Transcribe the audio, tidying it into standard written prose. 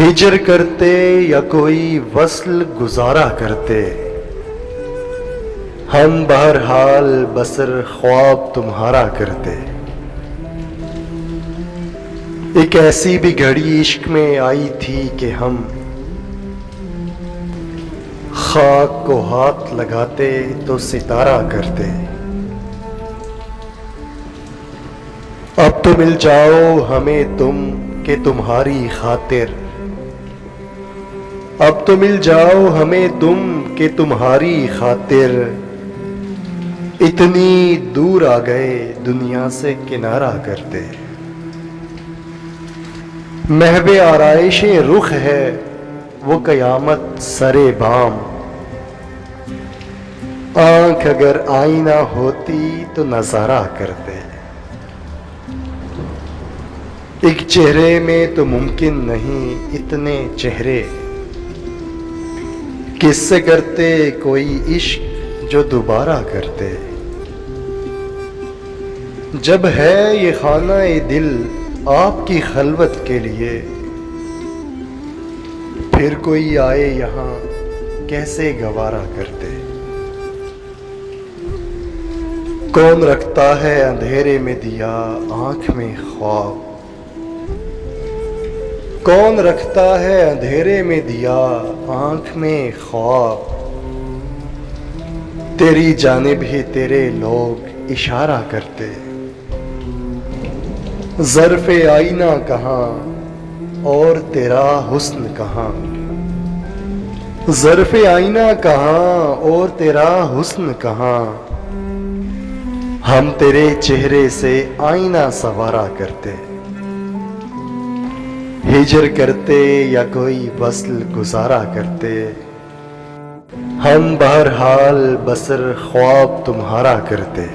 ہجر کرتے یا کوئی وصل گزارا کرتے، ہم بہرحال بسر خواب تمہارا کرتے۔ ایک ایسی بھی گھڑی عشق میں آئی تھی کہ ہم خاک کو ہاتھ لگاتے تو ستارہ کرتے۔ اب تو مل جاؤ ہمیں تم کہ تمہاری خاطر، اب تو مل جاؤ ہمیں تم کہ تمہاری خاطر، اتنی دور آ گئے دنیا سے کنارہ کرتے۔ محو آرائش رخ ہے وہ قیامت سرے بام، آنکھ اگر آئینہ ہوتی تو نظارہ کرتے۔ ایک چہرے میں تو ممکن نہیں اتنے چہرے، کس سے کرتے کوئی عشق جو دوبارہ کرتے۔ جب ہے یہ خانہ دل آپ کی خلوت کے لیے، پھر کوئی آئے یہاں کیسے گوارا کرتے۔ کون رکھتا ہے اندھیرے میں دیا آنکھ میں خواب، کون رکھتا ہے اندھیرے میں دیا آنکھ میں خواب، تیری جانب ہی تیرے لوگ اشارہ کرتے۔ ظرف آئینہ کہاں اور تیرا حسن کہاں، ظرف آئینہ کہاں اور تیرا حسن کہاں، ہم تیرے چہرے سے آئینہ سنوارا کرتے۔ ہجر کرتے یا کوئی وصل گزارا کرتے، ہم بہرحال بسر خواب تمہارا کرتے۔